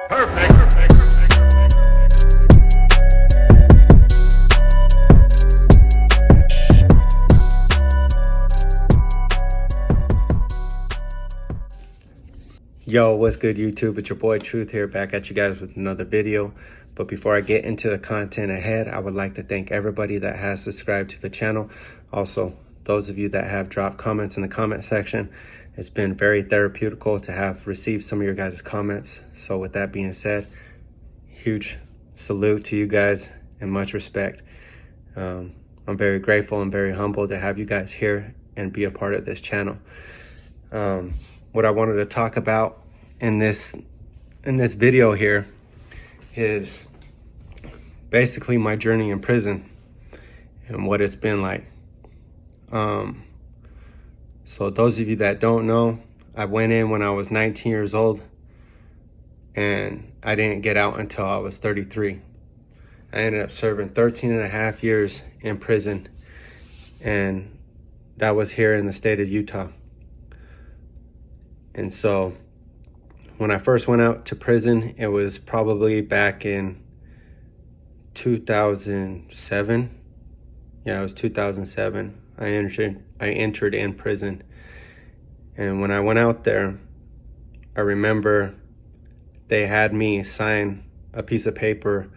Yo, what's good YouTube? It's your boy Truth here, back at you guys with another video. But before I get into the content ahead, I would like to thank everybody that has subscribed to the channel. Also, those of you that have dropped comments in the comment section. It's been very therapeutical to have received some of your guys' comments. So with that being said, huge salute to you guys and much respect. I'm very grateful and very humbled to have you guys here and be a part of this channel. What I wanted to talk about in this video here is basically my journey in prison and what it's been like. So those of you that don't know, I went in when I was 19 years old and I didn't get out until I was 33. I ended up serving 13 and a half years in prison, and that was here in the state of Utah. And so when I first went out to prison, it was probably back in 2007. Yeah, it was 2007. I entered in prison. And when I went out there, I remember they had me sign a piece of paper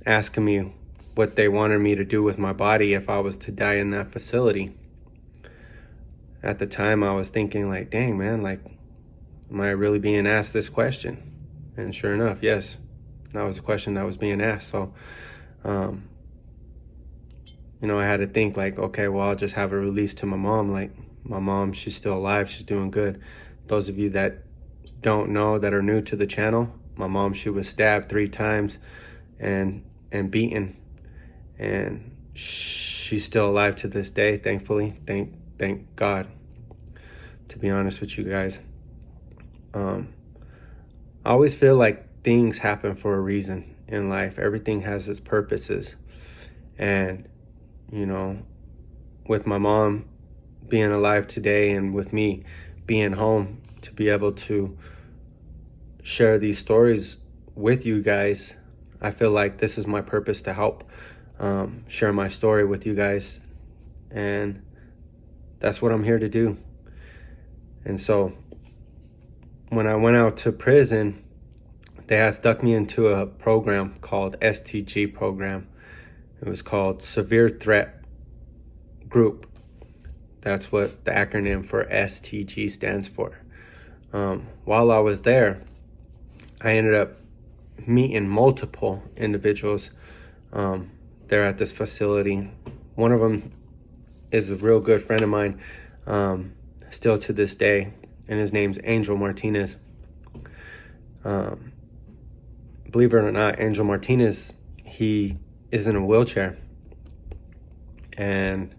asking me what they wanted me to do with my body if I was to die in that facility. At the time, I was thinking like, dang, man, like, am I really being asked this question? And sure enough, yes, that was a question that was being asked. So, you know, I had to think like, okay, well, I'll just have it released to my mom. Like, my mom, she's still alive. She's doing good. Those of you that don't know, that are new to the channel, my mom, she was stabbed 3 times and beaten. And she's still alive to this day, thankfully. Thank God, to be honest with you guys. I always feel like things happen for a reason in life. Everything has its purposes. And, you know, with my mom being alive today and with me being home to be able to share these stories with you guys, I feel like this is my purpose, to help share my story with you guys. And that's what I'm here to do. And so when I went out to prison, they had stuck me into a program called STG program. It was called Severe Threat Group. That's what the acronym for STG stands for. While I was there, I ended up meeting multiple individuals there at this facility. One of them is a real good friend of mine, still to this day, and his name's Angel Martinez. Believe it or not, Angel Martinez, he is in a wheelchair, and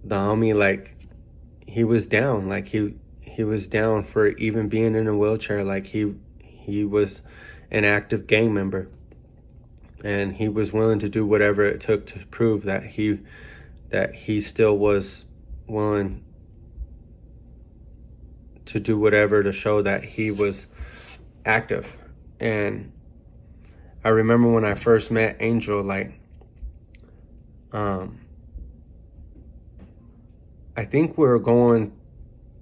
the homie, like, he was down, like he was down for even being in a wheelchair. Like he was an active gang member. And he was willing to do whatever it took to prove that he still was willing to do whatever to show that he was active. And I remember when I first met Angel, like, I think we were going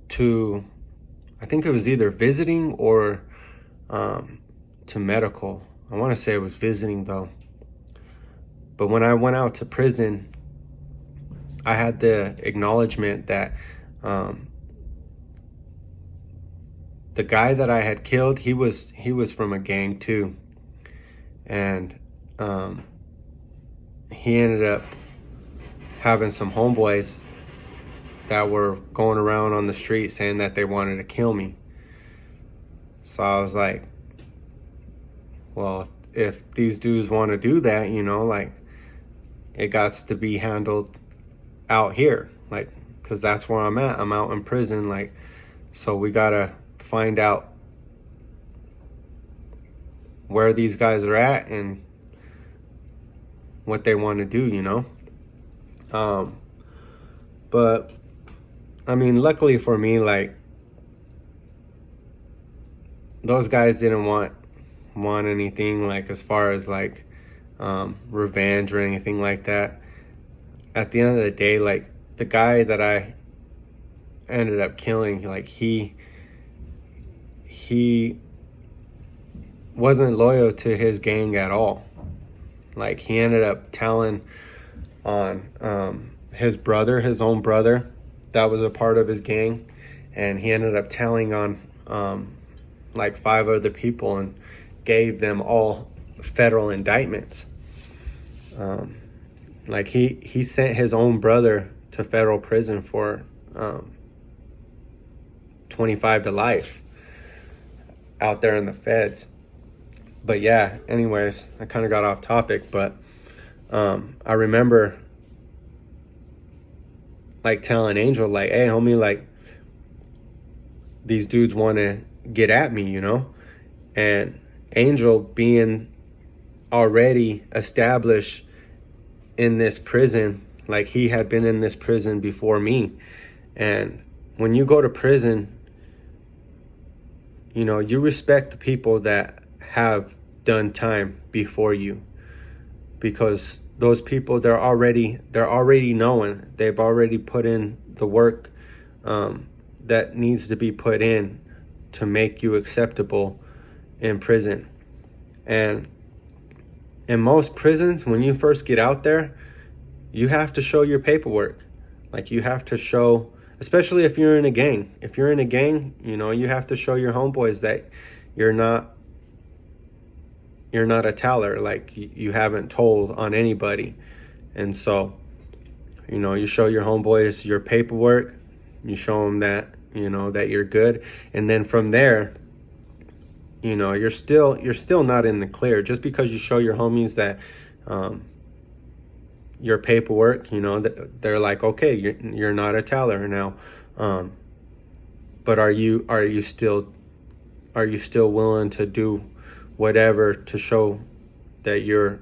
to, I think it was either visiting or to medical. I want to say it was visiting though. But when I went out to prison, I had the acknowledgement that the guy that I had killed, he was from a gang too. And he ended up having some homeboys that were going around on the street saying that they wanted to kill me. So I was like, well, if these dudes want to do that, you know, like, it got to be handled out here, like, because that's where I'm at. I'm out in prison, like, so we gotta find out where these guys are at and what they want to do, you know. But I mean, luckily for me, like, those guys didn't want anything like as far as like revenge or anything like that. At the end of the day, like the guy that I ended up killing, like he wasn't loyal to his gang at all. Like he ended up telling on his brother, his own brother, that was a part of his gang, and he ended up telling on like 5 other people and gave them all federal indictments. Like he sent his own brother to federal prison for 25 to life out there in the feds. But yeah, anyways, I kind of got off topic, but I remember like telling Angel, like, hey homie, like these dudes want to get at me, you know? And Angel, being already established in this prison, like he had been in this prison before me. And when you go to prison, you know, you respect the people that have done time before you, because those people, they're already knowing, they've already put in the work that needs to be put in to make you acceptable in prison. And in most prisons, when you first get out there, you have to show your paperwork. Like you have to show, especially if you're in a gang. If you're in a gang, you know, you have to show your homeboys that you're not a teller, like you haven't told on anybody. And so, you know, you show your homeboys your paperwork, you show them that, you know, that you're good. And then from there, you know, you're still not in the clear. Just because you show your homies that your paperwork, you know, they're like, okay, you're not a teller now. But are you still willing to do whatever to show that you're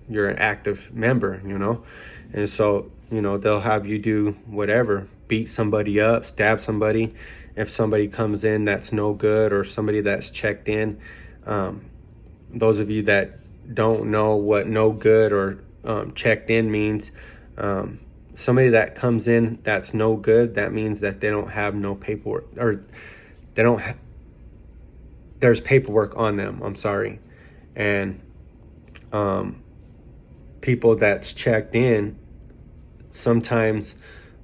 an active member, you know? And so, you know, they'll have you do whatever, beat somebody up, stab somebody. If somebody comes in that's no good, or somebody that's checked in, those of you that don't know what no good or checked in means, somebody that comes in that's no good, that means that they don't have no paperwork, or there's paperwork on them, I'm sorry. And people that's checked in, sometimes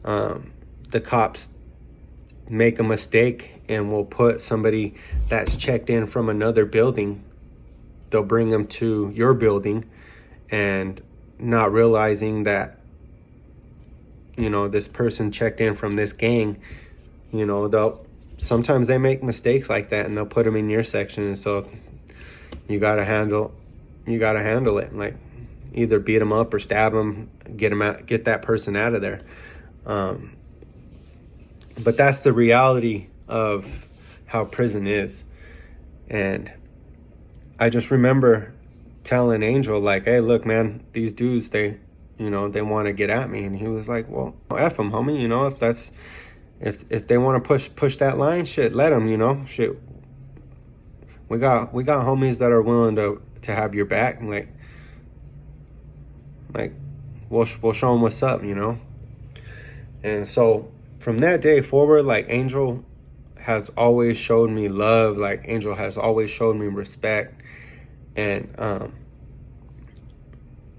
the cops make a mistake and will put somebody that's checked in from another building, they'll bring them to your building, and not realizing that, you know, this person checked in from this gang, you know, sometimes they make mistakes like that, and they'll put them in your section. And so you gotta handle it, like either beat them up or stab them, get that person out of there. But that's the reality of how prison is. And I just remember telling Angel, like, hey, look, man, these dudes, they want to get at me. And he was like, well, F them, homie. You know, if they want to push that line, shit, let them, you know, shit. We got homies that are willing to have your back. And like we'll show them what's up, you know? And so from that day forward, like, Angel has always showed me love. Like, Angel has always showed me respect. And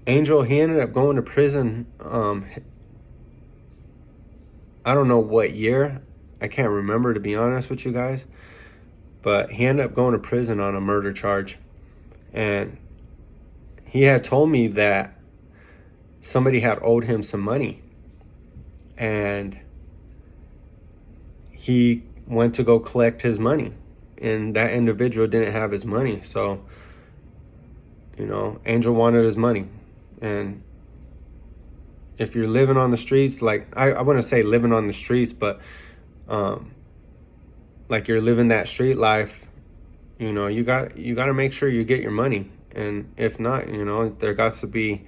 Angel, he ended up going to prison. I don't know what year. I can't remember, to be honest with you guys. But he ended up going to prison on a murder charge. And he had told me that somebody had owed him some money. And he went to go collect his money, and that individual didn't have his money. So, you know, Angel wanted his money. And if you're living on the streets, like, I wouldn't say living on the streets, but like you're living that street life, you know, you got to make sure you get your money. And if not, you know, there got to be,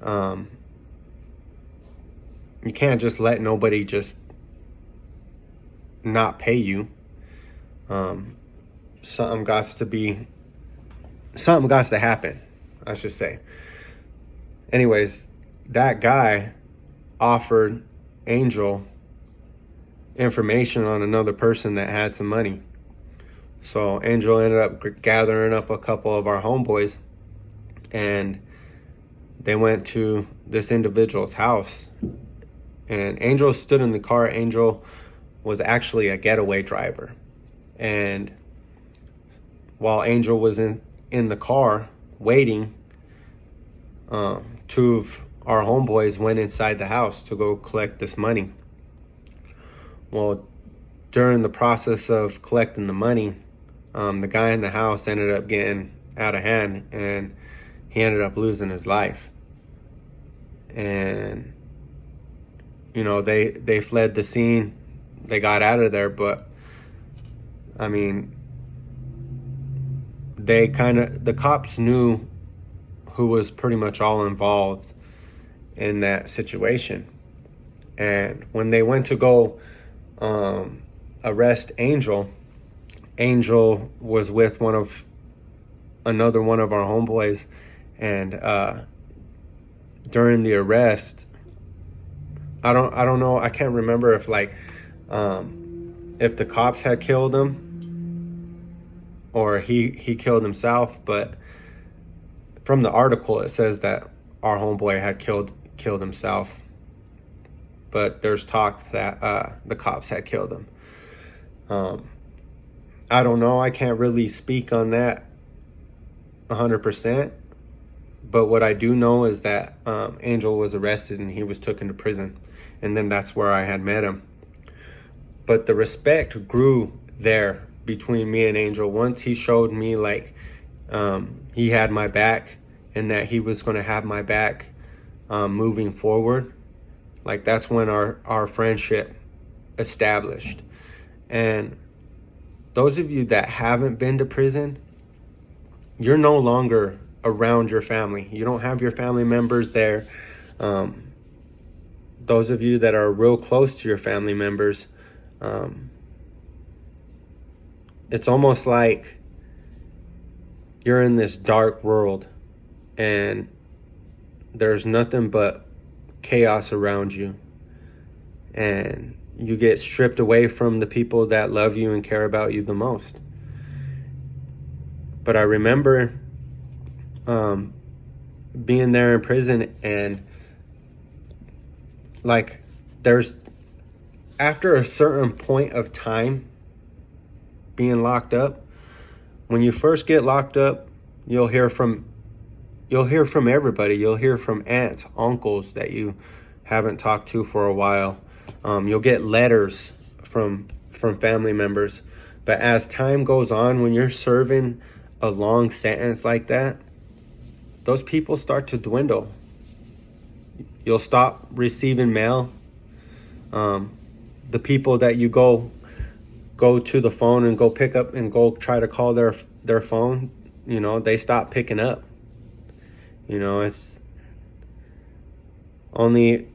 you can't just let nobody just not pay you. something got to happen, I should say. Anyways, that guy offered Angel information on another person that had some money. So Angel ended up gathering up a couple of our homeboys, and they went to this individual's house. And Angel stood in the car. Angel was actually a getaway driver. And while Angel was in the car waiting, two of our homeboys went inside the house to go collect this money. Well, during the process of collecting the money, the guy in the house ended up getting out of hand, and he ended up losing his life. And they fled the scene. They got out of there, but I mean, the cops knew who was pretty much all involved in that situation. And when they went to go arrest Angel was with another one of our homeboys, and during the arrest, I don't know, I can't remember if the cops had killed him or he killed himself, but from the article it says that our homeboy had killed himself, but there's talk that the cops had killed him. I don't know, I can't really speak on that 100%, but what I do know is that Angel was arrested and he was taken to prison, and then that's where I had met him. But the respect grew there between me and Angel once he showed me he had my back, and that he was going to have my back moving forward. That's when our friendship established. And those of you that haven't been to prison, you're no longer around your family. You don't have your family members there. Those of you that are real close to your family members, it's almost like you're in this dark world and there's nothing but chaos around you, and you get stripped away from the people that love you and care about you the most. But I remember being there in prison, and there's, after a certain point of time being locked up, when you first get locked up, you'll hear from everybody. You'll hear from aunts, uncles that you haven't talked to for a while. You'll get letters from family members. But as time goes on, when you're serving a long sentence like that, those people start to dwindle. You'll stop receiving mail. The people that you go to the phone and go pick up and go try to call their phone, they stop picking up. It's only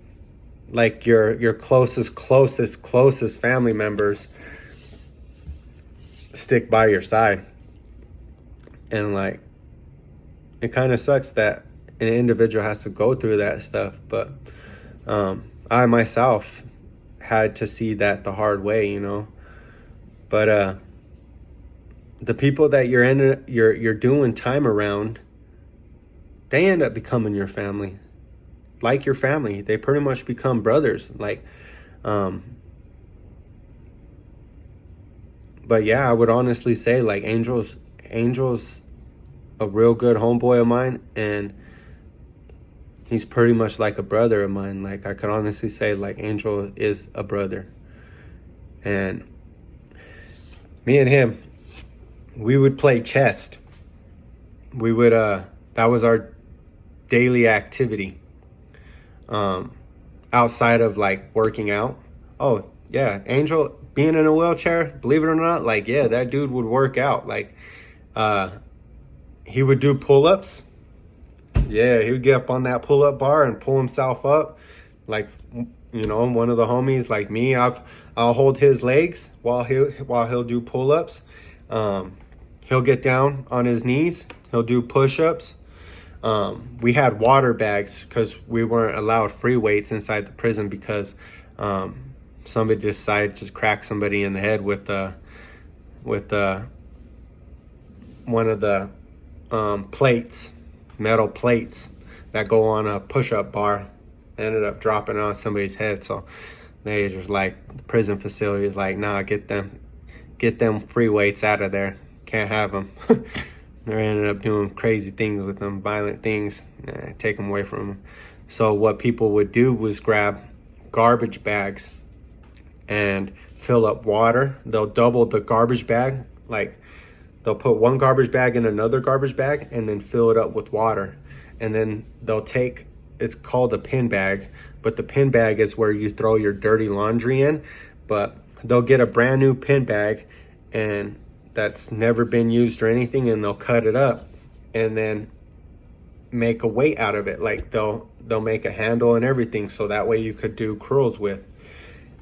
your closest family members stick by your side. And it kind of sucks that an individual has to go through that stuff, but I myself had to see that the hard way, but the people that you're doing time around, they end up becoming your family. Like your family, they pretty much become brothers. But yeah, I would honestly say Angel's a real good homeboy of mine, and he's pretty much like a brother of mine. I could honestly say Angel is a brother. And me and him, we would play chess. We would that was our daily activity. Outside of working out. Oh yeah, Angel being in a wheelchair, believe it or not, yeah, that dude would work out. He would do pull-ups. Yeah, he would get up on that pull-up bar and pull himself up. One of the homies me, I'll hold his legs while he'll do pull-ups. he'll get down on his knees, he'll do push-ups. We had water bags because we weren't allowed free weights inside the prison because somebody decided to crack somebody in the head with one of the plates, metal plates that go on a push-up bar. Ended up dropping on somebody's head. So they just like, the prison facility is like, nah, get them free weights out of there. Can't have them. They ended up doing crazy things with them, violent things, take them away from them. So what people would do was grab garbage bags and fill up water. They'll double the garbage bag. Like, they'll put one garbage bag in another garbage bag and then fill it up with water. And then they'll take, it's called a pin bag, but the pin bag is where you throw your dirty laundry in. But they'll get a brand new pin bag and that's never been used or anything, and they'll cut it up and then make a weight out of it. Like they'll make a handle and everything, so that way you could do curls with.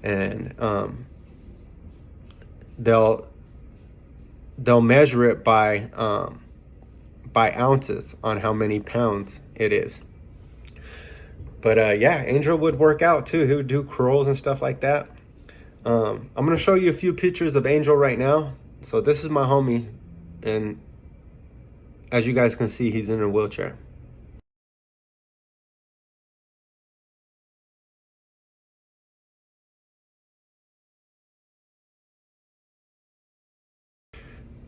And they'll measure it by ounces on how many pounds it is. But yeah, Angel would work out too. He would do curls and stuff like that. I'm gonna show you a few pictures of Angel right now. So this is my homie, and as you guys can see, he's in a wheelchair.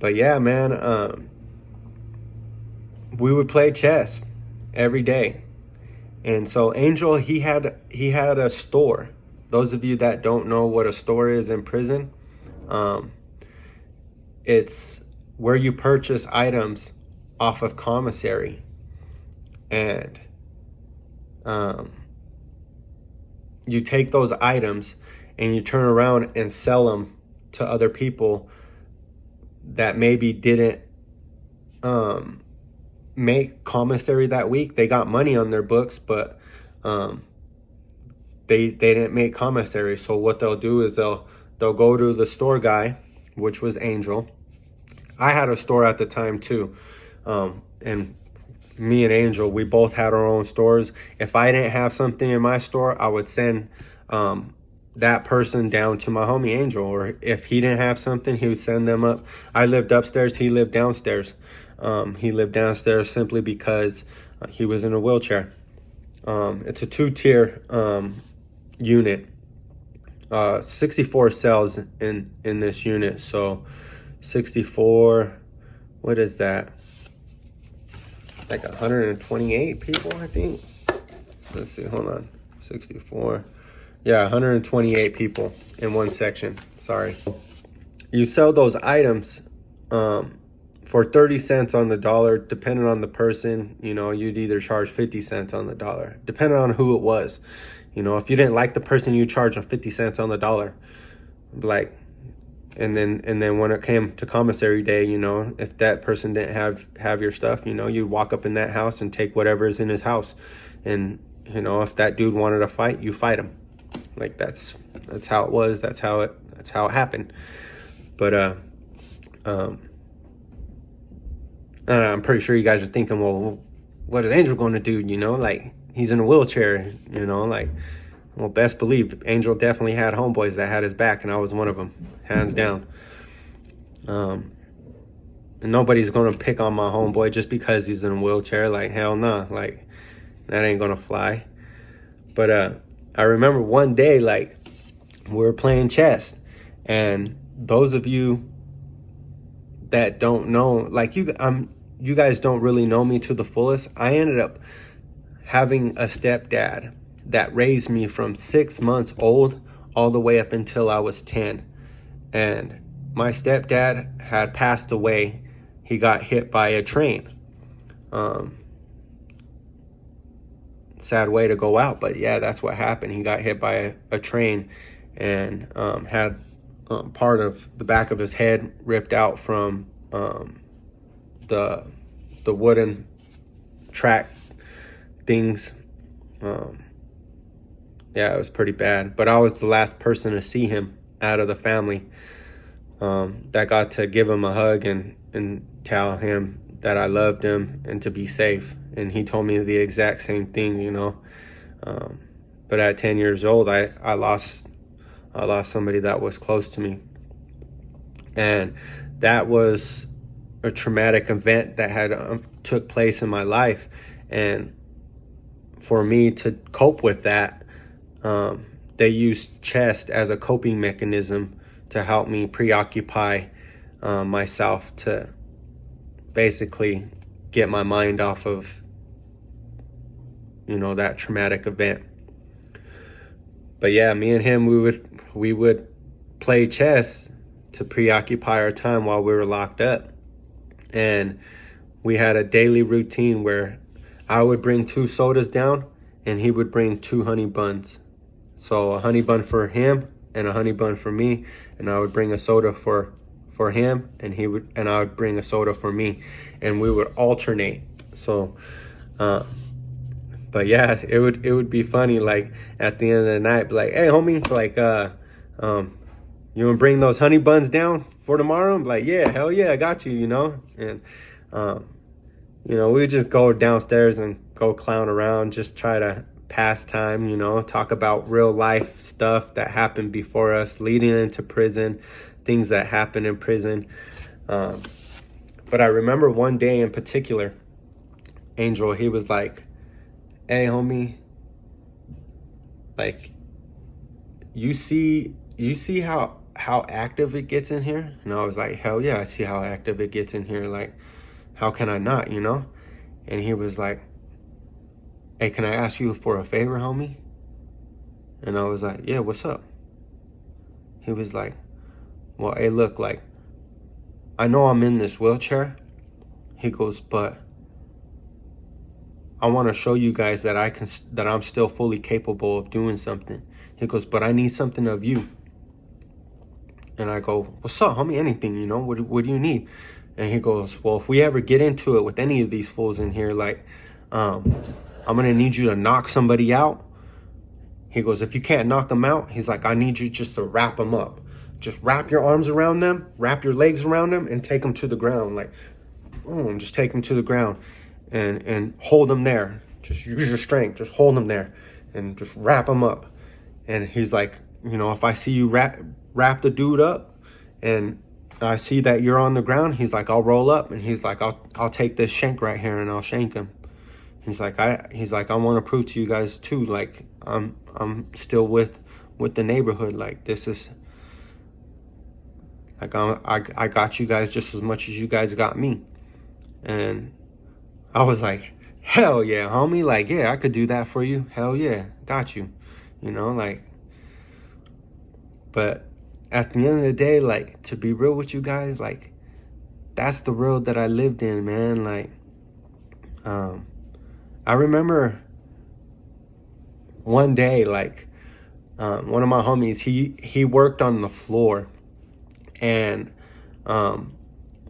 But yeah, man, we would play chess every day. And so Angel, he had a store. Those of you that don't know what a store is in prison, it's where you purchase items off of commissary. And you take those items and you turn around and sell them to other people that maybe didn't make commissary that week. They got money on their books, but they didn't make commissary. So what they'll do is they'll go to the store guy, which was Angel. I had a store at the time too, and me and Angel, we both had our own stores. If I didn't have something in my store, I would send that person down to my homie Angel, or if he didn't have something, he would send them up. I lived upstairs, he lived downstairs. He lived downstairs simply because he was in a wheelchair. It's a 2-tier unit, 64 cells in this unit. So 64, what is that? Like 128 people, I think. Let's see, hold on. 64. Yeah, 128 people in one section. Sorry. You sell those items for 30 cents on the dollar, depending on the person. You know, you'd either charge 50 cents on the dollar, depending on who it was. You know, if you didn't like the person, you charge them 50 cents on the dollar. Like, and then when it came to commissary day, you know, if that person didn't have your stuff, you know, you walk up in that house and take whatever is in his house. And, you know, if that dude wanted to fight, you fight him. Like that's how it was. That's how it happened. But I'm pretty sure you guys are thinking, well, what is Angel going to do? You know, like, he's in a wheelchair, you know, like, well, best believe Angel definitely had homeboys that had his back, and I was one of them, hands down. And nobody's going to pick on my homeboy just because he's in a wheelchair. Like, hell no, like, that ain't going to fly. But I remember one day, like, we were playing chess, and those of you that don't know, like, you guys don't really know me to the fullest. I ended up having a stepdad that raised me from 6 months old all the way up until I was 10. And my stepdad had passed away. He got hit by a train. Sad way to go out, but yeah, that's what happened. He got hit by a train and had part of the back of his head ripped out from the wooden track things. Yeah, it was pretty bad. But I was the last person to see him out of the family. that got to give him a hug and tell him that I loved him and to be safe. And he told me the exact same thing, you know. But at 10 years old, I lost somebody that was close to me. And that was a traumatic event that had took place in my life. And for me to cope with that, they used chess as a coping mechanism to help me preoccupy myself, to basically get my mind off of, you know, that traumatic event. But yeah, me and him, we would play chess to preoccupy our time while we were locked up. And we had a daily routine where I would bring 2 sodas down and he would bring 2 honey buns. So a honey bun for him and a honey bun for me, and I would bring a soda for him, and I would bring a soda for me, and we would alternate. So but yeah, it would be funny, like at the end of the night, be like, hey homie, like you wanna bring those honey buns down for tomorrow? I'm like, yeah, hell yeah, I got you, you know. And you know, we would just go downstairs and go clown around, just try to pass time, you know, talk about real life stuff that happened before us, leading into prison, things that happened in prison. But I remember one day in particular, Angel, he was like, hey homie, like, you see how active it gets in here? And I was like, hell yeah, I see how active it gets in here. Like, how can I not, you know? And he was like, hey, can I ask you for a favor, homie? And I was like, yeah, what's up? He was like, well, hey, look, like, I know I'm in this wheelchair. He goes, but I want to show you guys that that I'm still fully capable of doing something. He goes, but I need something of you. And I go, what's up, homie? Anything, you know? What do you need? And he goes, well, if we ever get into it with any of these fools in here, like, I'm gonna need you to knock somebody out. He goes, if you can't knock them out, he's like, I need you just to wrap them up. Just wrap your arms around them, wrap your legs around them, and take them to the ground. Like, boom, just take them to the ground and hold them there. Just use your strength, just hold them there and just wrap them up. And he's like, you know, if I see you wrap the dude up and I see that you're on the ground, he's like, I'll roll up, and he's like, I'll take this shank right here and I'll shank him. He's like, I want to prove to you guys too, like, I'm still with the neighborhood. Like, this is like, I got you guys just as much as you guys got me. And I was like, hell yeah, homie. Like, yeah, I could do that for you. Hell yeah, got you. You know, like, but at the end of the day, like, to be real with you guys, like, that's the world that I lived in, man. Like, I remember one day, like, one of my homies, he worked on the floor. And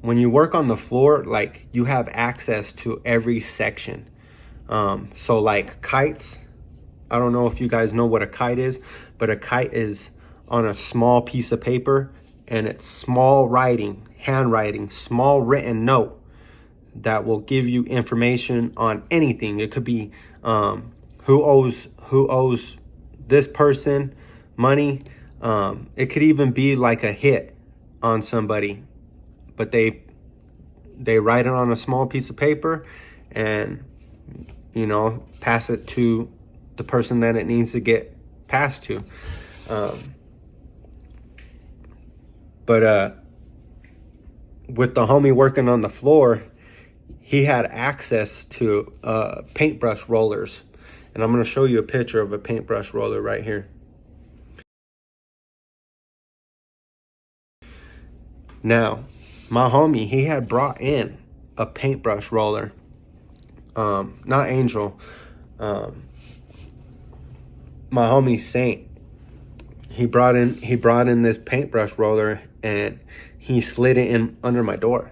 when you work on the floor, like, you have access to every section. So like kites, I don't know if you guys know what a kite is, but a kite is on a small piece of paper, and it's small writing, handwriting, small written note that will give you information on anything. It could be who owes this person money. It could even be like a hit on somebody, but they write it on a small piece of paper and, you know, pass it to the person that it needs to get passed to. But with the homie working on the floor, he had access to paintbrush rollers. And I'm going to show you a picture of a paintbrush roller right here. Now, my homie, he had brought in a paintbrush roller. Not Angel. My homie Saint. He brought in this paintbrush roller, and he slid it in under my door.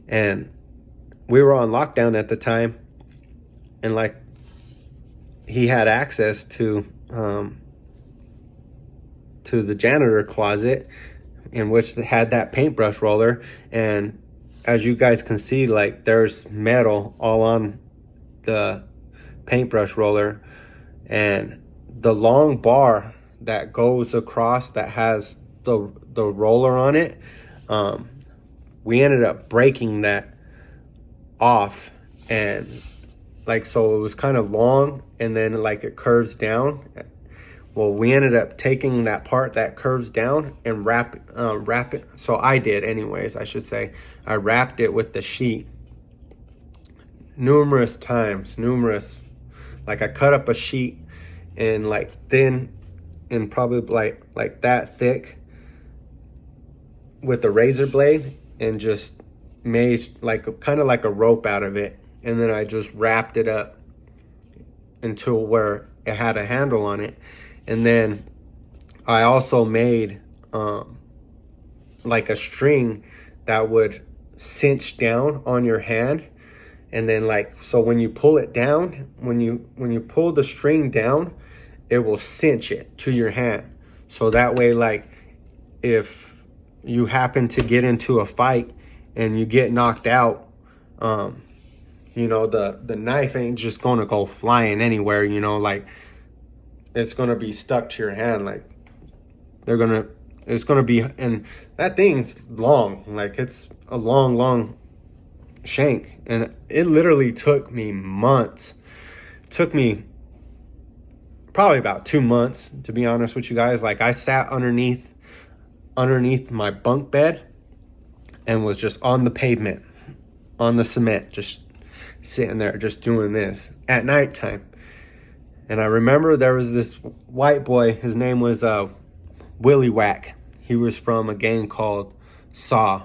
And we were on lockdown at the time, and like, he had access to the janitor closet. in which they had that paintbrush roller. And as you guys can see, like there's metal all on the paintbrush roller, and the long bar that goes across that has the roller on it, we ended up breaking that off. And like, so it was kind of long and then like it curves down. Well, we ended up taking that part that curves down and wrap it. So I did anyways, I should say. I wrapped it with the sheet numerous times, like I cut up a sheet and like thin and probably like that thick with a razor blade, and just made like kind of like a rope out of it. And then I just wrapped it up until where it had a handle on it. And then I also made like a string that would cinch down on your hand. And then like, so when you pull it down, when you pull the string down, it will cinch it to your hand. So that way, like if you happen to get into a fight and you get knocked out, you know, the knife ain't just gonna go flying anywhere, you know, like it's gonna be stuck to your hand. Like it's gonna be, and that thing's long, like it's a long shank. And it literally took me months. It took me probably about 2 months, to be honest with you guys. Like I sat underneath my bunk bed and was just on the pavement, on the cement, just sitting there, just doing this at nighttime. And I remember there was this white boy, his name was Willie Whack. He was from a gang called SAW.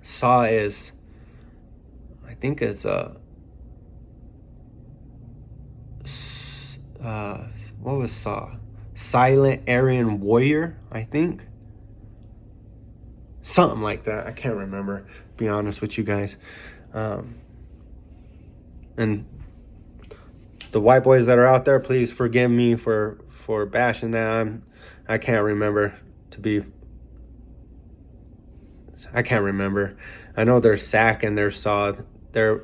SAW is, I think it's what was SAW? Silent Aryan Warrior, I think. Something like that. I can't remember, to be honest with you guys. And the white boys that are out there, please forgive me for bashing that. I can't remember, I can't remember. I know there's SAC and there's SAW. They're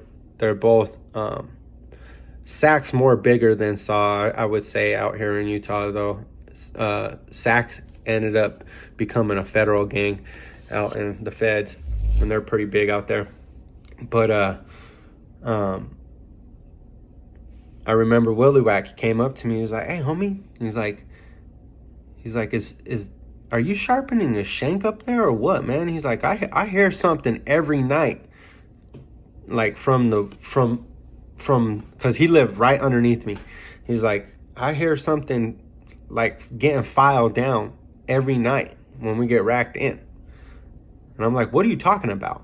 both, SAC's more bigger than SAW, I would say, out here in Utah, though. SAC ended up becoming a federal gang out in the feds, and they're pretty big out there. But I remember Willie Whack came up to me. He was like, "Hey, homie," he's like, "Is are you sharpening a shank up there or what, man?" He's like, I hear something every night, like from because he lived right underneath me. He's like, I hear something like getting filed down every night when we get racked in. And I'm like, what are you talking about?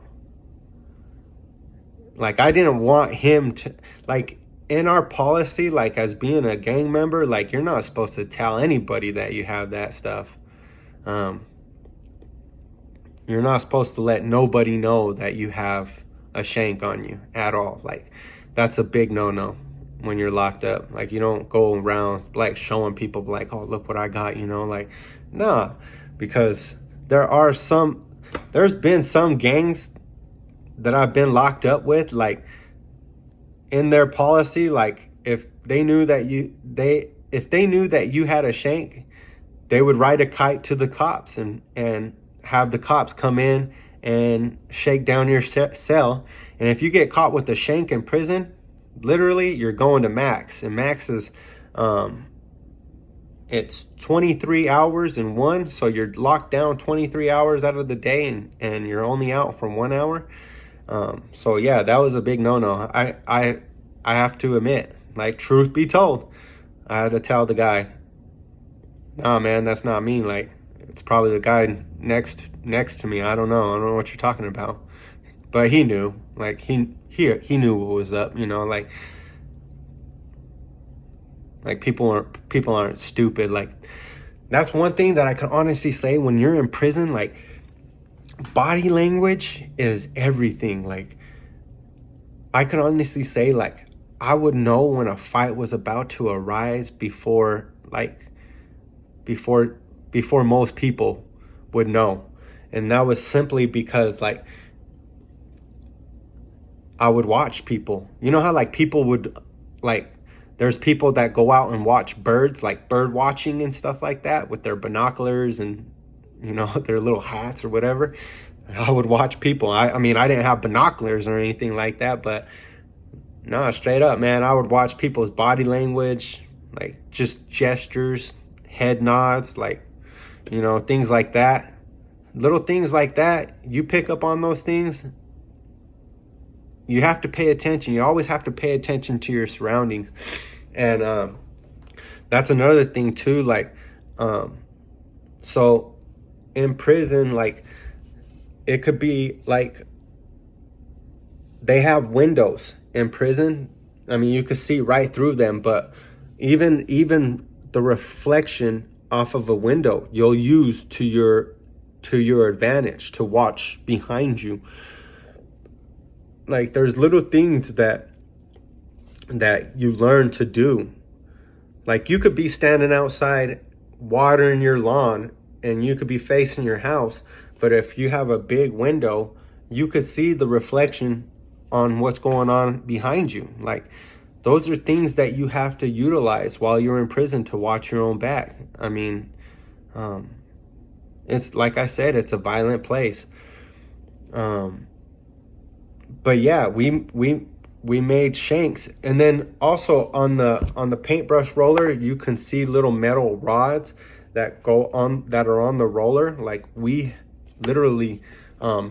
Like, I didn't want him to, like, in our policy, like as being a gang member, like you're not supposed to tell anybody that you have that stuff. You're not supposed to let nobody know that you have a shank on you at all. Like, that's a big no-no when you're locked up. Like, you don't go around like showing people like, oh, look what I got, you know, like, nah, because there's been some gangs that I've been locked up with, like in their policy, like if they knew that you had a shank, they would write a kite to the cops and have the cops come in and shake down your cell. And if you get caught with a shank in prison, literally you're going to max. And max is it's 23 hours in one, so you're locked down 23 hours out of the day, and you're only out for 1 hour. So yeah, that was a big no-no. I have to admit, like, truth be told, I had to tell the guy, nah, man, that's not me. Like, it's probably the guy next to me. I don't know what you're talking about. But he knew, like, he knew what was up, you know, like people aren't stupid. Like, that's one thing that I can honestly say, when you're in prison, like, body language is everything. Like, I can honestly say, like, I would know when a fight was about to arise before most people would know. And that was simply because like I would watch people. You know how like people would like, there's people that go out and watch birds, like bird watching and stuff like that with their binoculars and, you know, their little hats or whatever. I would watch people. I mean, I didn't have binoculars or anything like that, but no, straight up, man, I would watch people's body language, like just gestures, head nods, like, you know, things like that. Little things like that, you pick up on those things. You have to pay attention. You always have to pay attention to your surroundings. And that's another thing too, like, so in prison, like, it could be like they have windows in prison. I mean, you could see right through them, but even the reflection off of a window, you'll use to your advantage to watch behind you. Like, there's little things that you learn to do. Like, you could be standing outside watering your lawn and you could be facing your house, but if you have a big window, you could see the reflection on what's going on behind you. Like, those are things that you have to utilize while you're in prison to watch your own back. I mean, it's like I said, it's a violent place. But yeah, we made shanks, and then also on the paintbrush roller, you can see little metal rods that are on the roller. Like, we literally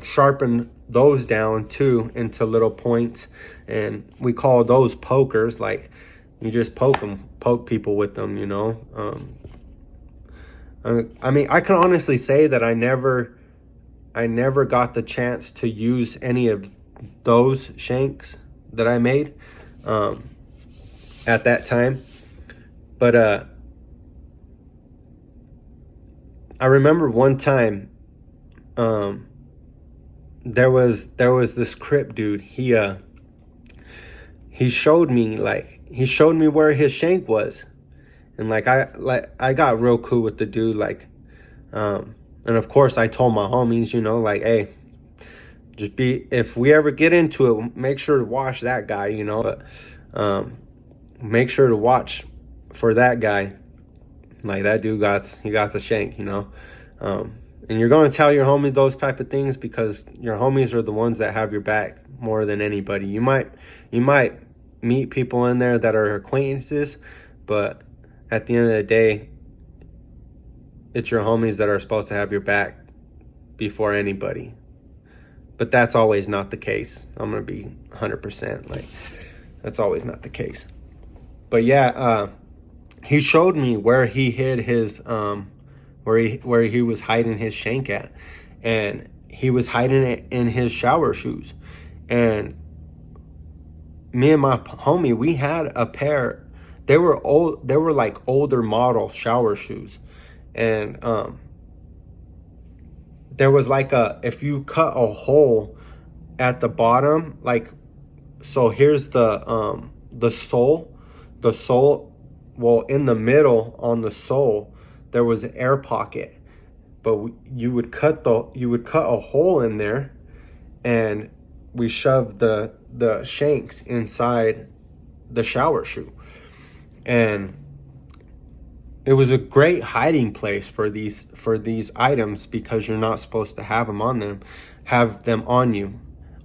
sharpen those down too into little points, and we call those pokers. Like, you just poke people with them, you know. I mean, I can honestly say that I never got the chance to use any of those shanks that I made at that time, but I remember one time there was this Crip dude. He showed me where his shank was, and I got real cool with the dude, like, and of course I told my homies, you know, like, hey, if we ever get into it, make sure to watch that guy, you know. But make sure to watch for that guy. Like, that dude got the shank, you know. And you're going to tell your homie those type of things because your homies are the ones that have your back more than anybody. You might meet people in there that are acquaintances, but at the end of the day, it's your homies that are supposed to have your back before anybody. But that's always not the case. I'm going to be 100%. Like, that's always not the case. But yeah, he showed me where he hid his, where he was hiding his shank at. And he was hiding it in his shower shoes. And me and my homie, we had a pair. They were like older model shower shoes. And, there was like if you cut a hole at the bottom, like, so here's the sole, well, in the middle on the sole, there was an air pocket, but you would cut a hole in there, and we shoved the shanks inside the shower shoe. And it was a great hiding place for these items because you're not supposed to have them on you.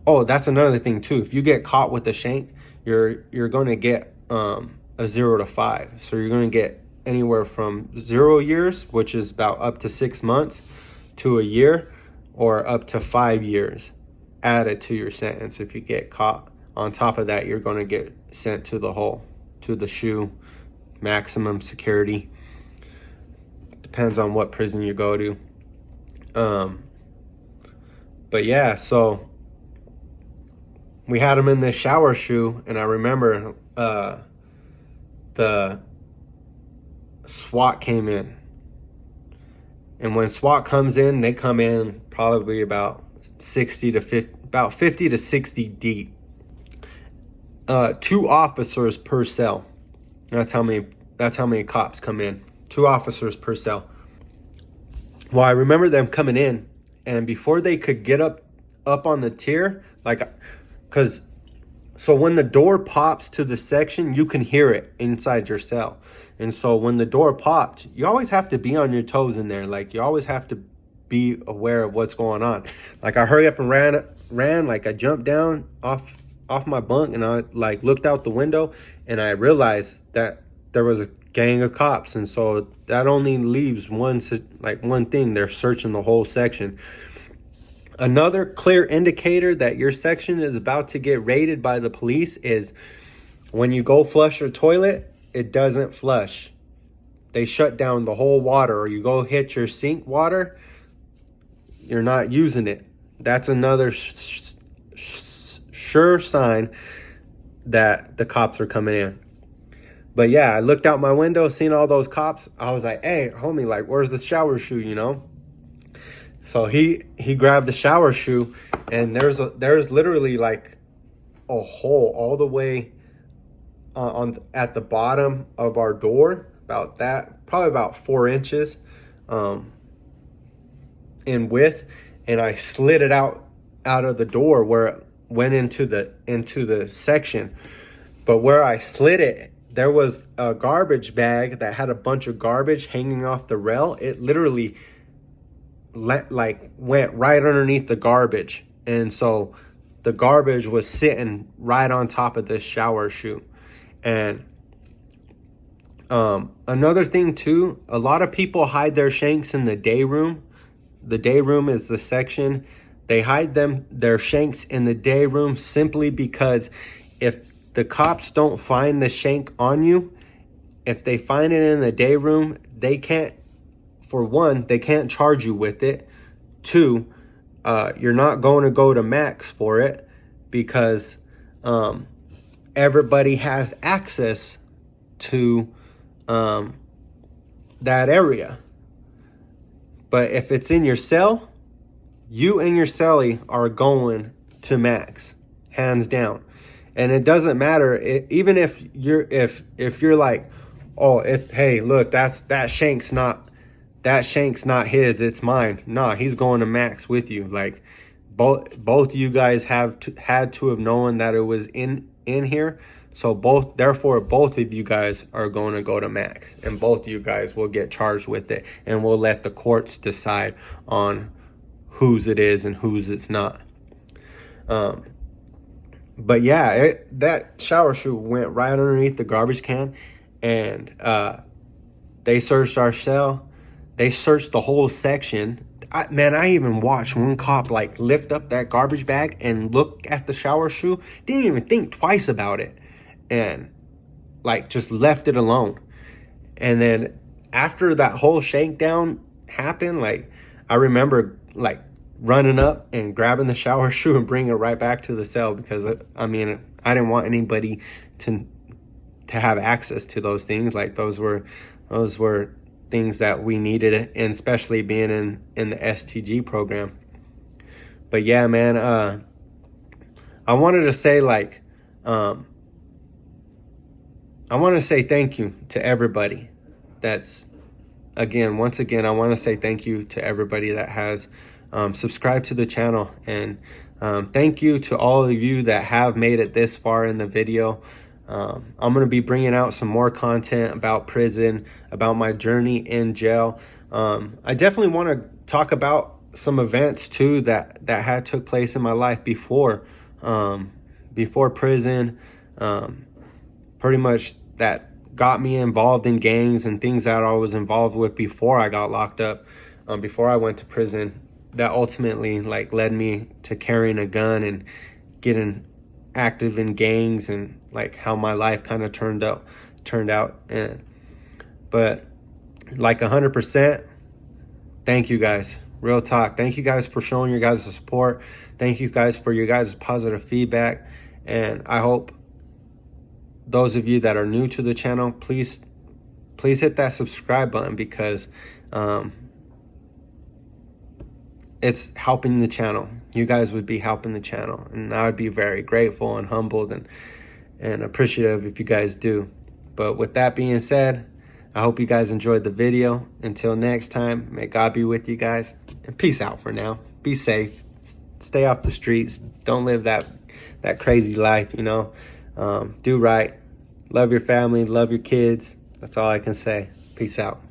Oh, that's another thing too. If you get caught with a shank, you're going to get a 0 to 5. So you're going to get anywhere from 0 years, which is about up to 6 months, to a year, or up to 5 years added to your sentence. If you get caught, on top of that, you're going to get sent to the hole, to the shoe, maximum security. Depends on what prison you go to. But yeah, so we had him in the shower shoe, and I remember the SWAT came in. And when SWAT comes in, they come in probably about 50 to 60 deep. 2 officers per cell. That's how many cops come in. 2 officers per cell. Well, I remember them coming in, and before they could get up on the tier, like, because so when the door pops to the section, you can hear it inside your cell. And so when the door popped, you always have to be on your toes in there. Like, you always have to be aware of what's going on. Like, I hurry up and ran, like I jumped down off my bunk, and I like looked out the window, and I realized that there was a gang of cops. And so that only leaves one thing. They're searching the whole section. Another clear indicator that your section is about to get raided by the police is when you go flush your toilet, it doesn't flush. They shut down the whole water. Or you go hit your sink water, you're not using it. That's another sure sign that the cops are coming in. But yeah, I looked out my window, seen all those cops. I was like, hey, homie, like, where's the shower shoe, you know? So he grabbed the shower shoe, and there's literally like a hole all the way at the bottom of our door, probably about 4 inches in width, and I slid it out of the door where it went into the section. But where I slid it, there was a garbage bag that had a bunch of garbage hanging off the rail. It literally went right underneath the garbage, and so the garbage was sitting right on top of this shower shoe. And another thing too, a lot of people hide their shanks in the day room. The day room is the section. They hide their shanks in the day room simply because if the cops don't find the shank on you, if they find it in the day room, they can't, for one, they can't charge you with it. Two, you're not going to go to max for it because everybody has access to that area. But if it's in your cell, you and your cellie are going to max, hands down. And it doesn't matter, even if you're like, oh, it's, hey, look, that shank's not his, it's mine. Nah, he's going to max with you. Like, both you guys had to have known that it was in here. So therefore both of you guys are going to go to max, and both of you guys will get charged with it, and we'll let the courts decide on whose it is and whose it's not. But yeah, that shower shoe went right underneath the garbage can, and they searched our cell. They searched the whole section. I even watched one cop like lift up that garbage bag and look at the shower shoe. Didn't even think twice about it, and like just left it alone. And then after that whole shakedown happened, like I remember like running up and grabbing the shower shoe and bringing it right back to the cell, because I mean, I didn't want anybody to have access to those things. Like those were things that we needed, and especially being in the STG program. But yeah, man, I wanted to say like I want to say thank you to everybody. Once again, I want to say thank you to everybody that has subscribed to the channel, and thank you to all of you that have made it this far in the video. I'm going to be bringing out some more content about prison, about my journey in jail. I definitely want to talk about some events too that had took place in my life before prison, pretty much that got me involved in gangs and things that I was involved with before I got locked up, before I went to prison, that ultimately like led me to carrying a gun and getting active in gangs, and like how my life kind of turned out. But like 100%, thank you guys. Real talk. Thank you guys for showing your guys' support. Thank you guys for your guys' positive feedback. And I hope those of you that are new to the channel, please hit that subscribe button, because it's helping the channel. You guys would be helping the channel, and I would be very grateful and humbled and appreciative if you guys do. But with that being said, I hope you guys enjoyed the video. Until next time, may God be with you guys, and peace out for now. be safe, stay off the streets, don't live that crazy life, you know. Do right, love your family, love your kids. That's all I can say. Peace out.